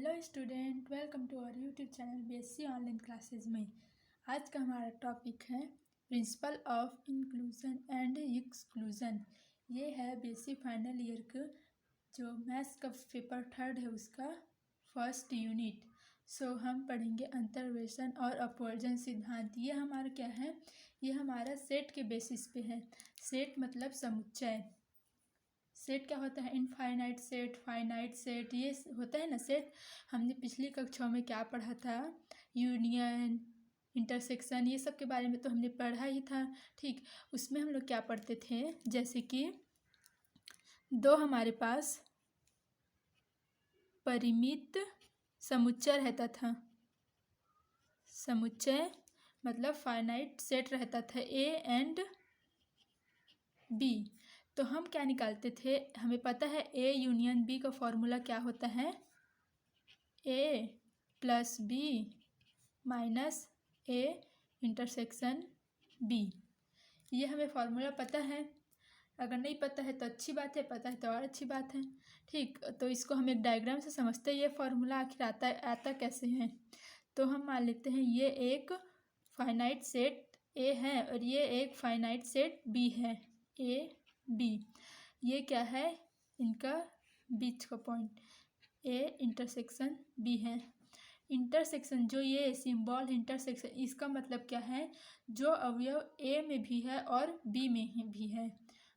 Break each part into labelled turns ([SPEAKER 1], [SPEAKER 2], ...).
[SPEAKER 1] Hello student, welcome to our YouTube channel BSc online classes में। आज का हमारा टॉपिक है principle of inclusion and exclusion. ये है बीएससी फाइनल ईयर का जो मैथ्स का पेपर 3 है उसका फर्स्ट यूनिट। हम पढ़ेंगे अंतर्वेशन और अपवर्जन सिद्धांत। ये हमारा क्या है, ये हमारा सेट के बेसिस पे है। सेट मतलब समुच्चय। सेट क्या होता है, इनफाइनाइट सेट, फाइनाइट सेट, ये होता है ना सेट। हमने पिछली कक्षाओं में क्या पढ़ा था, यूनियन, इंटरसेक्शन, ये सब के बारे में तो हमने पढ़ा ही था। ठीक, उसमें हम लोग क्या पढ़ते थे, जैसे कि दो हमारे पास परिमित समुच्चय रहता था। समुच्चय मतलब फाइनाइट सेट रहता था ए एंड बी। तो हम क्या निकालते थे, हमें पता है ए यूनियन बी का फॉर्मूला क्या होता है, A plus B minus A intersection B. ये हमें फॉर्मूला पता है। अगर नहीं पता है तो अच्छी बात है, पता है तो और अच्छी बात है। ठीक, तो इसको हम एक डायग्राम से समझते हैं ये फॉर्मूला आखिर आता कैसे है। तो हम मान लेते हैं ये एक फाइनाइट सेट ए है और ये एक फाइनाइट सेट बी है, ए बी। ये क्या है, इनका बीच का पॉइंट ए इंटरसेक्शन बी है। इंटरसेक्शन जो ये सिंबल इंटरसेक्शन, इसका मतलब क्या है, जो अवयव ए में भी है और बी में भी है,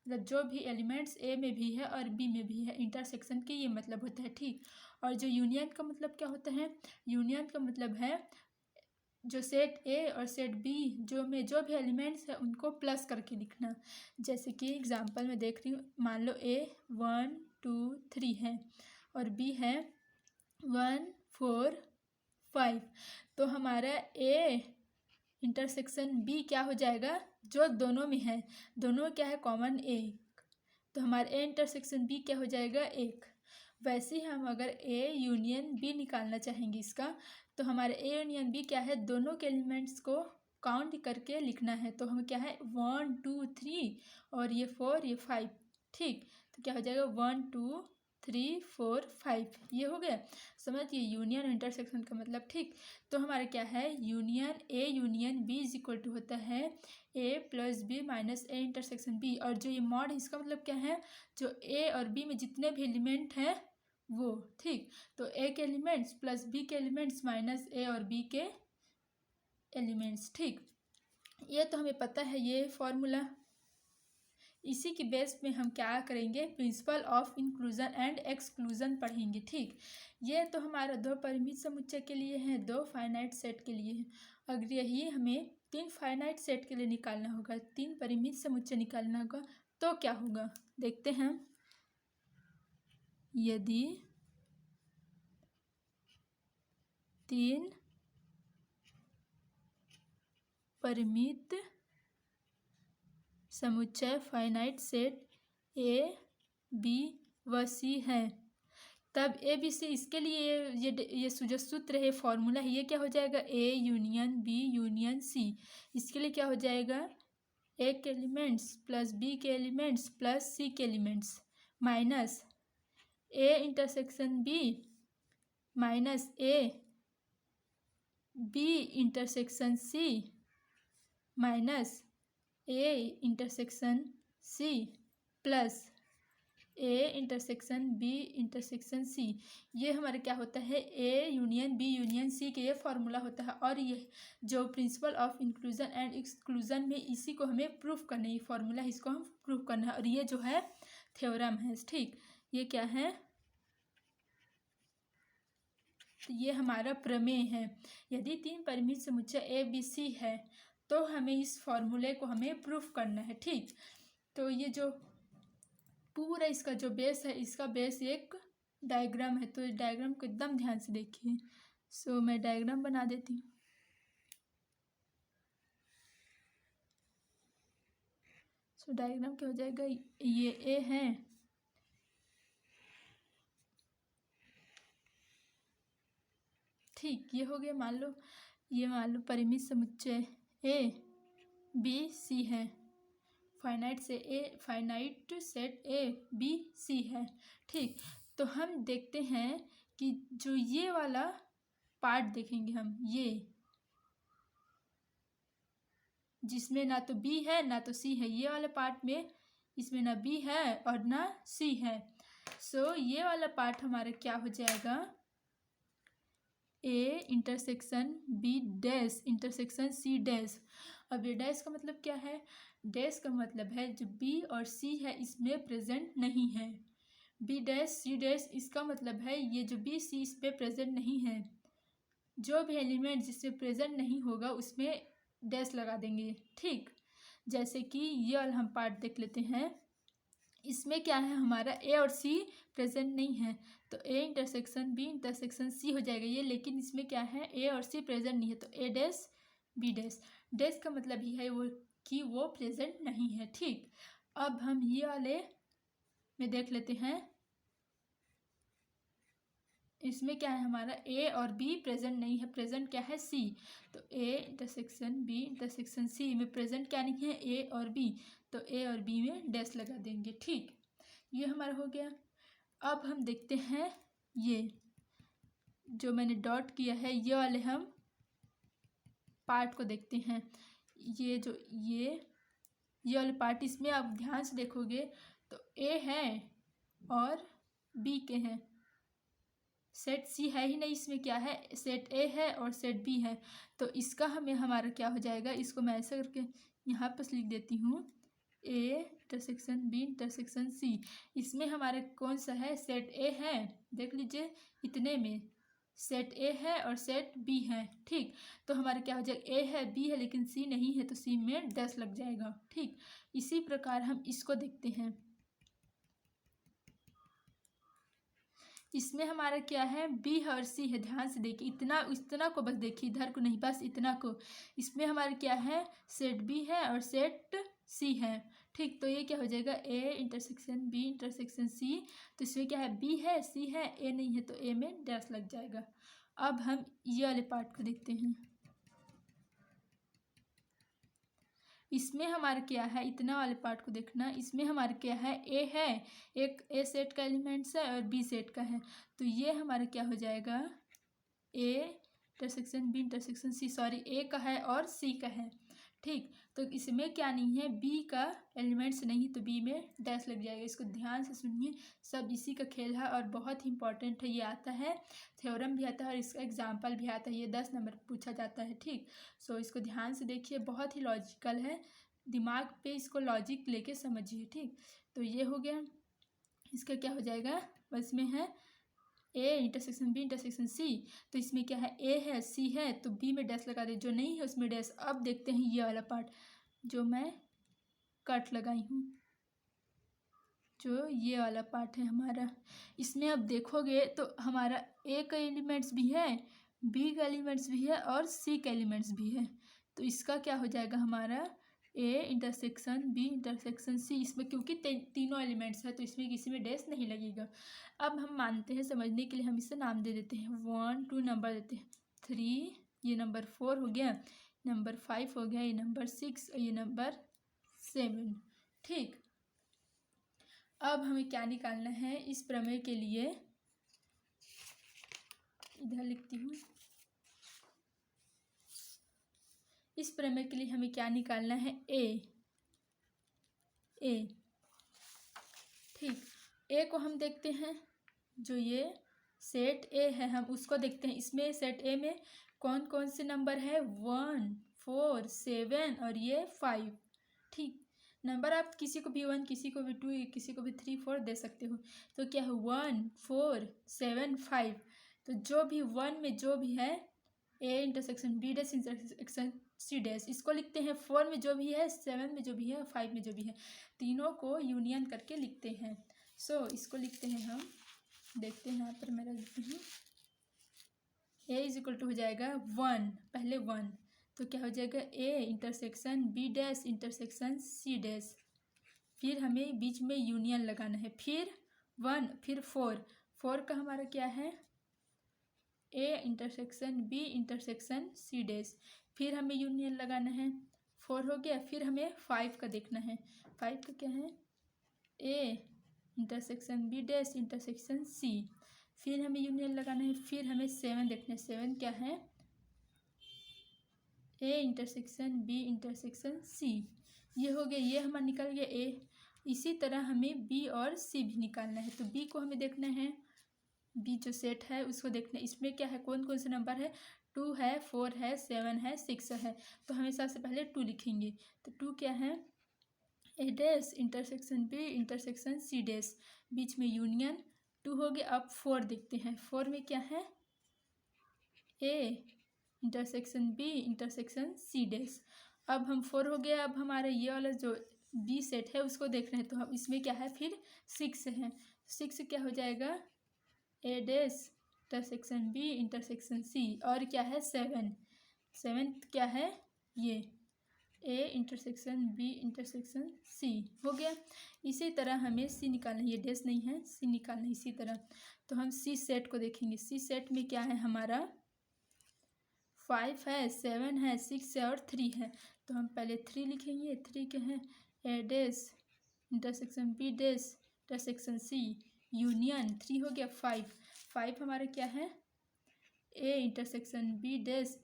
[SPEAKER 1] मतलब जो भी एलिमेंट्स ए में भी है और बी में भी है, इंटरसेक्शन के ये मतलब होता है। ठीक, और जो यूनियन का मतलब क्या होता है, यूनियन का मतलब है जो सेट ए और सेट बी जो भी एलिमेंट्स है उनको प्लस करके लिखना। जैसे कि एग्जांपल में देख रही हूँ, मान लो ए 1 2 3 है और बी है 1 4 5। तो हमारा ए इंटरसेक्शन बी क्या हो जाएगा, जो दोनों में है, दोनों क्या है कॉमन एक, तो हमारा ए इंटरसेक्शन बी क्या हो जाएगा 1। वैसे ही हम अगर ए यूनियन बी निकालना चाहेंगे इसका, तो हमारे ए यूनियन बी क्या है, दोनों के एलिमेंट्स को काउंट करके लिखना है। तो हम क्या है 1 2 3 और ये 4 ये 5। ठीक, तो क्या हो जाएगा 1 2 3 4 5, ये हो गया। समझिए यूनियन और इंटरसेक्शन का मतलब। ठीक, तो हमारा क्या है, union A union B is equal to होता है A plus B minus A intersection B. और जो ये मॉड है इसका मतलब क्या है, जो ए और बी में जितने भी एलिमेंट हैं वो। ठीक, तो ए के एलिमेंट्स प्लस बी के एलिमेंट्स माइनस ए और बी के एलिमेंट्स। ठीक, ये तो हमें पता है ये फॉर्मूला। इसी की बेस में हम क्या करेंगे, principal of inclusion and exclusion पढ़ेंगे। ठीक, ये तो हमारा दो परिमित समुच्चय के लिए है, दो फाइनाइट सेट के लिए है। अगर यही हमें 3 फाइनाइट सेट के लिए निकालना होगा, 3 परिमित समुच्चय निकालना होगा, तो क्या होगा देखते हैं। यदि 3 परिमित समुच्चय फाइनाइट सेट ए बी व सी है, तब ए बी सी, इसके लिए ये जो सूत्र है, फॉर्मूला है, ये क्या हो जाएगा A union B union C. इसके लिए क्या हो जाएगा, ए के एलिमेंट्स प्लस बी के एलिमेंट्स प्लस सी के elements minus A intersection B minus A B intersection C minus A intersection C plus A intersection B intersection C. ये हमारा क्या होता है, A union B union C के ये formula होता है। और ये जो principle of inclusion and exclusion में इसी को हमें प्रूफ करना है, ये फॉर्मूला इसको हम प्रूफ करना है। और ये जो है थ्योरम है। ठीक, ये क्या है, तो ये हमारा प्रमेय है। यदि 3 परिमित समुच्चय ए बी सी है तो हमें इस फॉर्मूले को हमें प्रूफ करना है। ठीक, तो ये जो पूरा इसका जो बेस है, इसका बेस एक डायग्राम है। तो इस डायग्राम को एकदम ध्यान से देखिए। मैं डायग्राम बना देती हूँ। डायग्राम क्या हो जाएगा, ये ए है, ठीक, ये हो गया। मान लो परिमित समुच्चय ए बी सी है, finite set A B C है। ठीक, तो हम देखते हैं कि जो ये वाला पार्ट देखेंगे हम, ये जिसमें ना तो बी है ना तो सी है, ये वाले पार्ट में इसमें ना बी है और ना सी है। सो ये वाला पार्ट हमारा क्या हो जाएगा, A intersection B dash intersection C dash. अब ये डैश का मतलब क्या है, डैश का मतलब है जो बी और सी है इसमें प्रेजेंट नहीं है। बी डैश सी डैश इसका मतलब है ये जो बी सी इस पे प्रेजेंट नहीं है। जो भी एलिमेंट जिसमें प्रेजेंट नहीं होगा उसमें डैश लगा देंगे। ठीक, जैसे कि ये वाला हम पार्ट देख लेते हैं, इसमें क्या है हमारा ए और सी प्रेजेंट नहीं है, तो A intersection B intersection C हो जाएगा ये। लेकिन इसमें क्या है, ए और सी प्रेजेंट नहीं है, तो ए डैश बी डैश। डैश का मतलब ही है वो कि वो प्रेजेंट नहीं है। ठीक, अब हम ये वाले में देख लेते हैं, इसमें क्या है हमारा ए और बी प्रेजेंट नहीं है, प्रेजेंट क्या है सी। तो A intersection B intersection C में प्रेजेंट क्या नहीं है, ए और बी, तो ए और बी में डैश लगा देंगे। ठीक, ये हमारा हो गया। अब हम देखते हैं ये जो मैंने डॉट किया है, ये वाले हम पार्ट को देखते हैं। ये जो ये वाले पार्ट, इसमें आप ध्यान से देखोगे तो ए है और बी के हैं, सेट सी है ही नहीं, इसमें क्या है सेट ए है और सेट बी है। तो इसका हमें हमारा क्या हो जाएगा, इसको मैं ऐसा करके यहाँ पर लिख देती हूँ, A intersection B intersection C. इसमें हमारे कौन सा है, सेट ए है, देख लीजिए इतने में सेट ए है और सेट बी है। ठीक, तो हमारा क्या हो जाएगा, ए है बी है लेकिन सी नहीं है, तो सी में डैश लग जाएगा। ठीक, इसी प्रकार हम इसको देखते हैं, इसमें हमारा क्या है, बी और सी है। ध्यान से देखिए, इतना को बस देखिए, इधर को नहीं, बस इतना को। इसमें हमारा क्या है, सेट बी है और सेट सी है। ठीक, तो ये क्या हो जाएगा, A intersection B intersection C. तो इसमें क्या है, बी है सी है, ए नहीं है, तो ए में डैश लग जाएगा। अब हम ये वाले पार्ट को देखते हैं, इसमें हमारा क्या है, इतना वाले पार्ट को देखना, इसमें हमारा क्या है, ए है, एक ए सेट का एलिमेंट्स है और बी सेट का है। तो ये हमारा क्या हो जाएगा, A intersection B intersection C, sorry A का है और सी का है। ठीक, तो इसमें क्या नहीं है, बी का एलिमेंट्स नहीं, तो बी में डैश लग जाएगा। इसको ध्यान से सुनिए, सब इसी का खेल है और बहुत ही इंपॉर्टेंट है। ये आता है, थ्योरम भी आता है और इसका एग्जाम्पल भी आता है, ये 10 नंबर पूछा जाता है। ठीक, सो इसको ध्यान से देखिए, बहुत ही लॉजिकल है, दिमाग पे इसको लॉजिक लेके समझिए। ठीक, तो ये हो गया, इसका क्या हो जाएगा, बस में है A intersection B intersection C. तो इसमें क्या है, ए है सी है, तो बी में डैश लगा दे, जो नहीं है उसमें डैश। अब देखते हैं ये वाला पार्ट जो मैं कट लगाई हूँ, जो ये वाला पार्ट है हमारा, इसमें अब देखोगे तो हमारा ए का एलिमेंट्स भी है, बी का एलिमेंट्स भी है और सी का एलिमेंट्स भी है। तो इसका क्या हो जाएगा हमारा, A intersection B intersection C. इसमें क्योंकि तीनों एलिमेंट्स है तो इसमें किसी में डैश नहीं लगेगा। अब हम मानते हैं, समझने के लिए हम इसे नाम दे देते हैं, 1 2 नंबर देते हैं, 3, ये नंबर 4 हो गया, नंबर 5 हो गया, ये नंबर 6 और ये नंबर 7। ठीक, अब हमें क्या निकालना है इस प्रमेय के लिए, इधर लिखती हूँ, इस प्रमेय के लिए हमें क्या निकालना है, ए। ठीक, ए को हम देखते हैं, जो ये सेट ए है हम उसको देखते हैं। इसमें सेट ए में कौन कौन से नंबर है, 1 4 7 और ये 5। ठीक, नंबर आप किसी को भी 1 किसी को भी 2 किसी को भी 3 4 दे सकते हो। तो क्या है, 1 4 7 5। तो जो भी 1 में जो भी है, A intersection B dash intersection C dash, इसको लिखते हैं। 4 में जो भी है, 7 में जो भी है, 5 में जो भी है, तीनों को यूनियन करके लिखते हैं। सो इसको लिखते हैं हम, देखते हैं यहाँ पर मैं लिखती हूँ, ए इज इक्वल टू हो जाएगा 1, पहले 1, तो क्या हो जाएगा, A intersection B dash intersection C dash, फिर हमें बीच में यूनियन लगाना है, फिर 1 फिर 4 का हमारा क्या है, A intersection B intersection C dash, फिर हमें यूनियन लगाना है, 4 हो गया। फिर हमें 5 का देखना है, 5 का क्या है, A intersection B dash intersection C, फिर हमें यूनियन लगाना है। फिर हमें 7 देखना है। 7 क्या है? A intersection B intersection C. ये हो गया, ये हमारा निकल गया ए। इसी तरह हमें बी और सी भी निकालना है। तो बी को हमें देखना है, बी जो सेट है उसको देखना है। इसमें क्या है, कौन कौन से नंबर है? 2 है, 4 है, 7 है, 6 है। तो हमें सबसे पहले 2 लिखेंगे। तो 2 क्या है? A dash intersection B intersection C dash, बीच में यूनियन 2 हो गया। अब 4 देखते हैं। 4 में क्या है? A intersection B intersection C dash. अब हम 4 हो गया। अब हमारे ये वाला जो बी सेट है उसको देख रहे हैं। तो हम इसमें क्या है, फिर 6 है। 6 क्या हो जाएगा? A dash intersection B intersection C. और क्या है? 7। 7 क्या है? ये A intersection B intersection C हो गया। इसी तरह हमें सी निकालना है, ये डैश नहीं है, सी निकालना है इसी तरह। तो हम सी सेट को देखेंगे। सी सेट में क्या है हमारा? 5 है, 7 है, 6 है और 3 है। तो हम पहले 3 लिखेंगे। 3 क्या है? A dash intersection B dash intersection C union 3 हो गया। 5 हमारा क्या है? A intersection B dash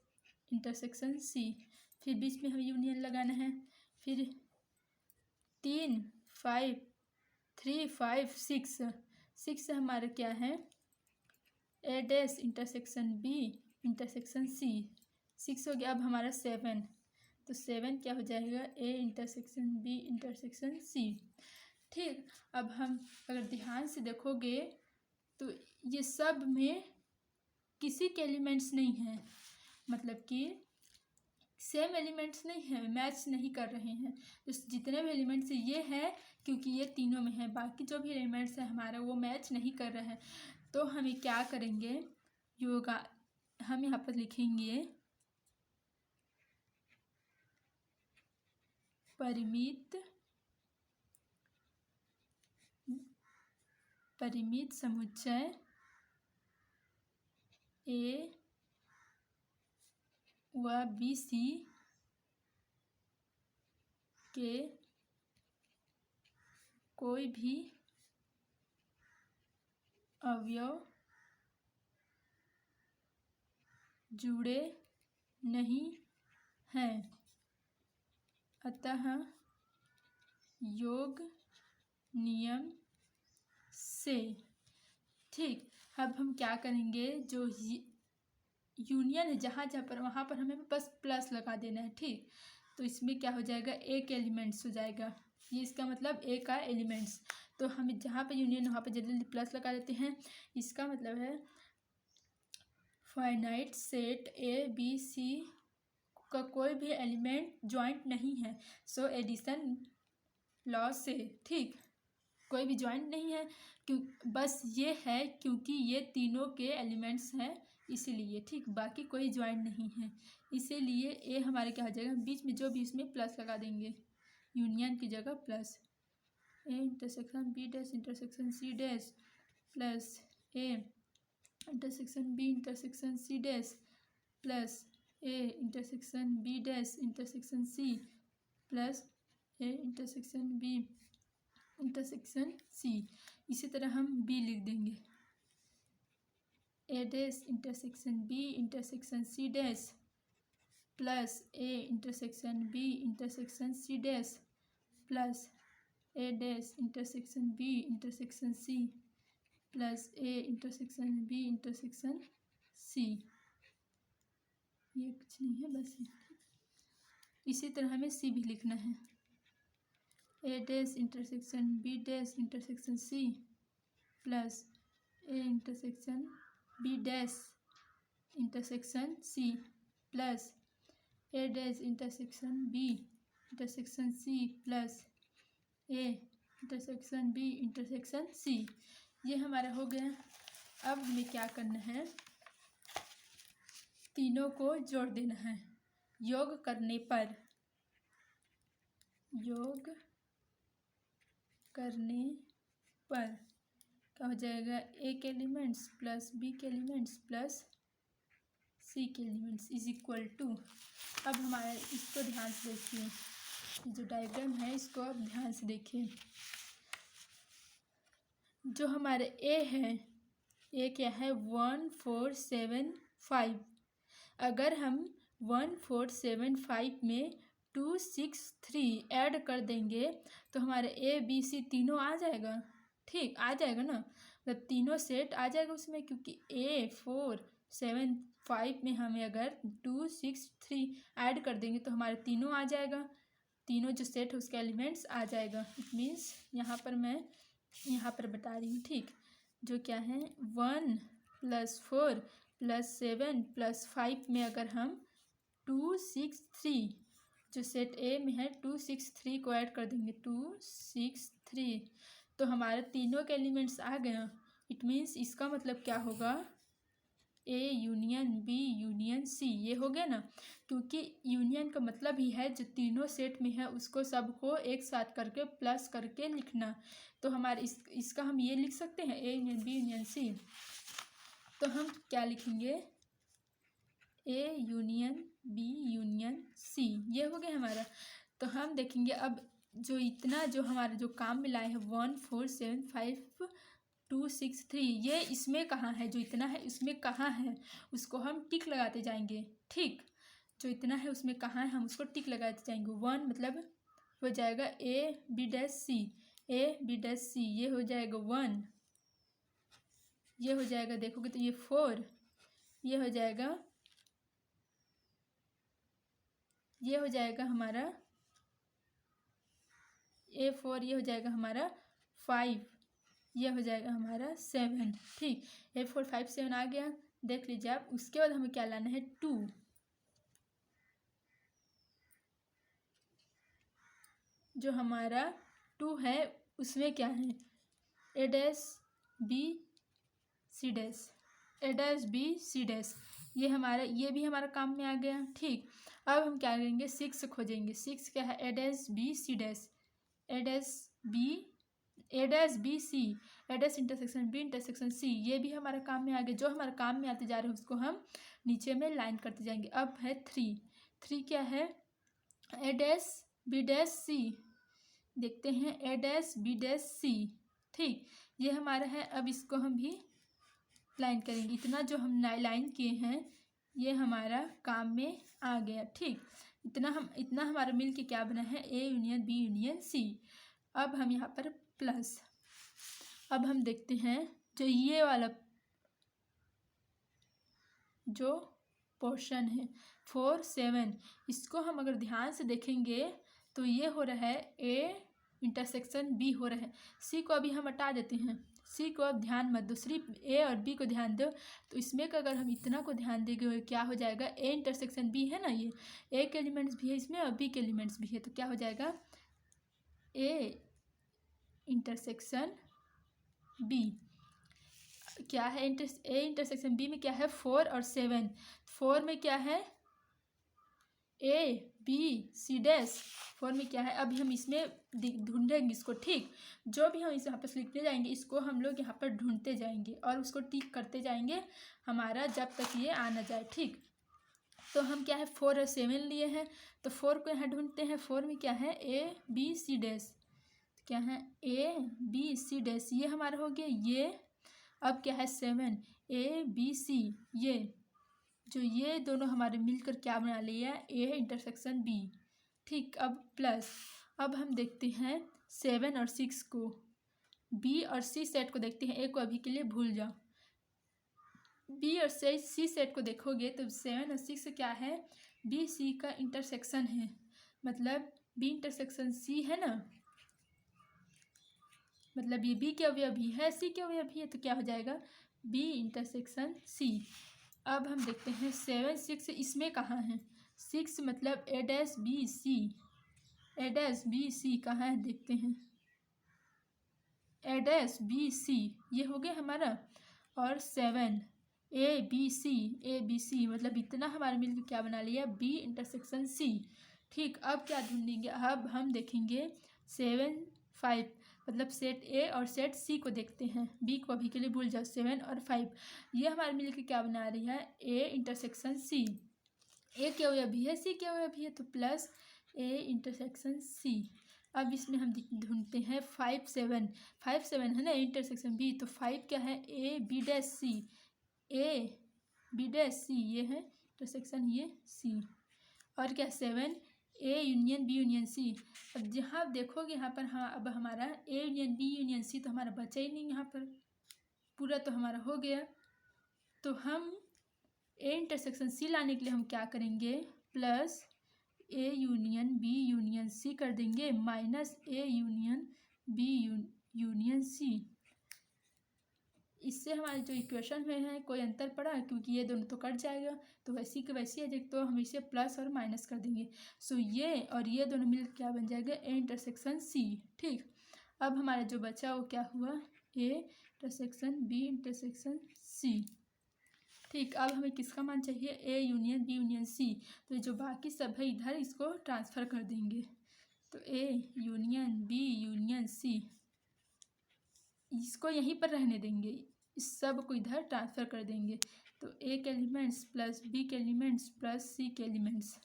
[SPEAKER 1] intersection C. फिर बीच में हमें यूनियन लगाना है। फिर 3 5 3 5 6 6 हमारा क्या है? A dash intersection B intersection C 6 हो गया। अब हमारा 7। तो 7 क्या हो जाएगा? A intersection B intersection C. ठीक, अब हम अगर ध्यान से देखोगे तो ये सब में किसी के एलिमेंट्स नहीं हैं, मतलब कि सेम एलिमेंट्स नहीं है, मैच नहीं कर रहे हैं। तो जितने भी एलिमेंट्स ये है क्योंकि ये तीनों में है, बाकी जो भी एलिमेंट्स है हमारा वो मैच नहीं कर रहे हैं। तो हमें क्या करेंगे, योगा हम यहाँ पर लिखेंगे परिमित समुच्चय ए व बी सी के कोई भी अवयव जुड़े नहीं हैं, अतः योग नियम से। ठीक, अब हम क्या करेंगे, जो यूनियन है जहाँ जहाँ पर वहाँ पर हमें बस प्लस लगा देना है। ठीक, तो इसमें क्या हो जाएगा? ए के एलिमेंट्स हो जाएगा, ये इसका मतलब ए का एलिमेंट्स। तो हमें जहाँ पर यूनियन वहाँ पर जल्दी जल्दी प्लस लगा देते हैं। इसका मतलब है finite set A B C का कोई भी एलिमेंट जॉइंट नहीं है, सो एडिशन लॉ से। ठीक, कोई भी जॉइंट नहीं है क्यों, बस ये है क्योंकि ये तीनों के एलिमेंट्स हैं इसीलिए। ठीक, बाकी कोई जॉइंट नहीं है, इसीलिए ए हमारे क्या हो जाएगा? बीच में जो भी इसमें प्लस लगा देंगे, यूनियन की जगह plus. A intersection B dash intersection C dash plus A intersection B intersection C dash plus A intersection B dash intersection C plus A intersection B intersection C. इसी तरह हम बी लिख देंगे, A dash intersection B intersection C dash plus A intersection B intersection C dash plus A dash intersection B intersection C plus A intersection B intersection C. ये कुछ नहीं है, बस इसी तरह हमें सी भी लिखना है, A dash intersection B dash intersection C plus A intersection B dash intersection C plus A dash intersection B intersection C plus A intersection B intersection C. ये हमारा हो गया। अब हमें क्या करना है, तीनों को जोड़ देना है। योग करने पर क्या हो जाएगा? ए के एलिमेंट्स प्लस बी के एलिमेंट्स प्लस सी के एलिमेंट्स इज इक्वल टू। अब हमारा इसको ध्यान से देखिए, जो डायग्राम है इसको अब ध्यान से देखिए। जो हमारे ए है ए क्या है 1475। अगर हम 1475 में 263 ऐड कर देंगे तो हमारे ए बी सी तीनों आ जाएगा। ठीक, आ जाएगा ना, मतलब तीनों सेट आ जाएगा उसमें, क्योंकि A475 में हमें अगर 263 ऐड कर देंगे तो हमारे तीनों आ जाएगा, तीनों जो सेट है उसके एलिमेंट्स आ जाएगा। इट मीन्स यहाँ पर मैं यहाँ पर बता रही हूँ। ठीक, जो क्या है 1 + 4 + 7 + 5 में अगर हम 263 जो सेट ए में है 263 को ऐड कर देंगे 263 तो हमारे तीनों के एलिमेंट्स आ गए। इट मीन्स इसका मतलब क्या होगा, A union B union C, ये हो गया ना, क्योंकि यूनियन का मतलब ही है जो तीनों सेट में है उसको सबको एक साथ करके प्लस करके लिखना। तो हमारे इसका हम ये लिख सकते हैं A union B union C. तो हम क्या लिखेंगे, A union B union C, ये हो गया हमारा। तो हम देखेंगे अब जो इतना जो हमारा जो काम मिलाए है 1475263 ये इसमें कहाँ है, जो इतना है इसमें कहाँ है उसको हम टिक लगाते जाएंगे। ठीक, जो इतना है उसमें कहाँ है हम उसको टिक लगाते जाएंगे। 1 मतलब हो जाएगा A B dash C, A B dash C, ये हो जाएगा 1, ये हो जाएगा देखोगे तो ये 4, ये हो जाएगा, ये हो जाएगा हमारा A4, ये हो जाएगा हमारा 5, ये हो जाएगा हमारा 7। ठीक, A4 5 7 आ गया, देख लीजिए आप। उसके बाद हमें क्या लाना है 2, जो हमारा 2 है उसमें क्या है A dash B C dash, A dash B C dash, ये हमारा ये भी हमारा काम में आ गया। ठीक, अब हम क्या करेंगे 6 खोजेंगे। 6 क्या है A dash B C dash, A dash B C, A dash intersection B intersection C, ये भी हमारे काम में आ गया। जो हमारे काम में आते जा रहे हैं उसको हम नीचे में लाइन करते जाएंगे। अब है 3 क्या है A dash B dash C, देखते हैं A dash B dash C। ठीक, ये हमारा है। अब इसको हम भी लाइन करेंगे। इतना जो हम लाइन किए हैं ये हमारा काम में आ गया। ठीक, इतना हमारा मिल के क्या बना है A union B union C. अब हम यहाँ पर प्लस, अब हम देखते हैं जो ये वाला जो पोर्शन है 4 7, इसको हम अगर ध्यान से देखेंगे तो ये हो रहा है ए इंटरसेक्शन बी हो रहा है। सी को अभी हम हटा देते हैं, सी को अब ध्यान मत दो, सिर्फ ए और बी को ध्यान दो। तो इसमें का अगर हम इतना को ध्यान देंगे क्या हो जाएगा, ए इंटरसेक्शन बी है ना, ये ए के एलिमेंट्स भी है इसमें और बी के एलिमेंट्स भी है, तो क्या हो जाएगा ए इंटरसेक्शन बी क्या है ए इंटरसेक्शन बी में क्या है 4 और 7, 4 में क्या है ए बी सी डैश, 4 में क्या है, अभी हम इसमें ढूंढेंगे इसको। ठीक, जो भी हम इस यहाँ पर लिखते जाएंगे इसको हम लोग यहाँ पर ढूंढते जाएंगे और उसको टिक करते जाएंगे हमारा जब तक ये आ ना जाए। ठीक, तो हम क्या है 4 और 7 लिए हैं तो 4 को यहाँ ढूंढते हैं। 4 में क्या है ए बी सी डैश, क्या है ए बी सी डैश, ये हमारा हो गया ये। अब क्या है 7 ए बी सी, ये जो ये दोनों हमारे मिलकर क्या बना लिया ए इंटरसेक्शन बी। ठीक, अब प्लस, अब हम देखते हैं 7 और 6 को, बी और सी सेट को देखते हैं। ए को अभी के लिए भूल जाओ, बी और सी सेट को देखोगे तो 7 और 6 क्या है बी सी का इंटरसेक्शन है, मतलब बी इंटरसेक्शन सी है ना, मतलब ये बी के अवयवी है सी के अवयवी है, तो क्या हो जाएगा बी इंटरसेक्शन सी। अब हम देखते हैं 7 6 इसमें कहाँ है, 6 मतलब ए डैश बी सी, ए डैश बी सी कहाँ है देखते हैं, ए डैश बी सी, ये हो गया हमारा। और 7 ए बी सी मतलब इतना हमारे मिलकर क्या बना लिया बी इंटरसेक्शन सी। ठीक, अब क्या ढूंढेंगे, अब हम देखेंगे 7 5 मतलब सेट ए और सेट सी को देखते हैं, बी को अभी के लिए भूल जाओ। 7 और 5 ये हमारे मिलकर क्या बना रही है ए इंटरसेक्शन सी, ए के अवयवी है सी के अवयवी है तो प्लस ए इंटरसेक्शन सी। अब इसमें हम ढूंढते हैं 5 7 है ना, इंटरसेक्शन बी, तो 5 क्या है, A B dash C, A B dash C, ये है इंटरसेक्शन ये सी। और क्या 7 A union B union C. अब जहाँ आप देखोगे यहाँ पर, हाँ अब हमारा A union B union C तो हमारा बचा ही नहीं, यहाँ पर पूरा तो हमारा हो गया। तो हम ए इंटरसेक्शन सी लाने के लिए हम क्या करेंगे, plus A union B union C कर देंगे minus A union B union C. इससे हमारे जो इक्वेशन में है कोई अंतर पड़ा, क्योंकि ये दोनों तो कट जाएगा, तो वैसी के वैसी है, तो हम इसे प्लस और माइनस कर देंगे। सो ये और ये दोनों मिल क्या बन जाएगा, ए इंटरसेक्शन सी। ठीक, अब हमारा जो बचा वो क्या हुआ, A intersection B intersection C. ठीक, अब हमें किसका मान चाहिए, A union B union C. तो जो बाकी सब है इधर इसको ट्रांसफ़र कर देंगे, तो A union B union C इसको यहीं पर रहने देंगे, इस सब को इधर ट्रांसफ़र कर देंगे। तो ए के एलिमेंट्स प्लस बी के एलिमेंट्स प्लस सी के एलिमेंट्स,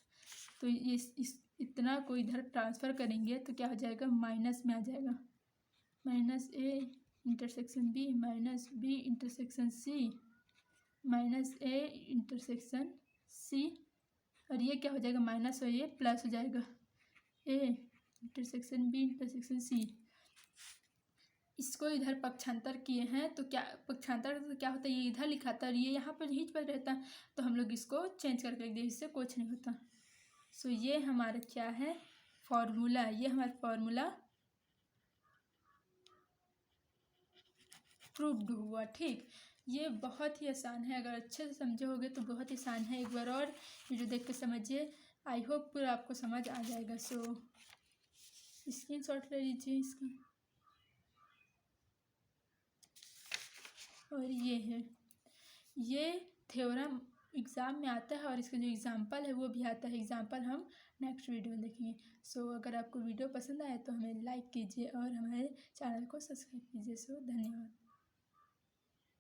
[SPEAKER 1] तो ये इस इतना को इधर ट्रांसफ़र करेंगे तो क्या हो जाएगा, माइनस में आ जाएगा, minus A intersection B minus B intersection C minus A intersection C. और ये क्या हो जाएगा, माइनस और ये प्लस हो जाएगा, A intersection B intersection C. इसको इधर पक्षांतर किए हैं, तो क्या पक्षांतर तो क्या होता है, ये इधर लिखा था और ये यहाँ पर यहीं पर रहता, तो हम लोग इसको चेंज करके रख दिए, इससे कुछ नहीं होता। सो ये हमारा क्या है, फॉर्मूला, ये हमारा फॉर्मूला प्रूव्ड हुआ। ठीक, ये बहुत ही आसान है, अगर अच्छे से समझे होगे तो बहुत ही आसान है। एक बार और वीडियो देख के समझिए, आई होप पूरा आपको समझ आ जाएगा। सो स्क्रीनशॉट ले लीजिए इसका। और ये है, ये थ्योरम एग्ज़ाम में आता है और इसका जो एग्ज़ाम्पल है वो भी आता है। एग्ज़ाम्पल हम नेक्स्ट वीडियो में देखेंगे। सो अगर आपको वीडियो पसंद आए तो हमें लाइक कीजिए और हमारे चैनल को सब्सक्राइब कीजिए। सो धन्यवाद।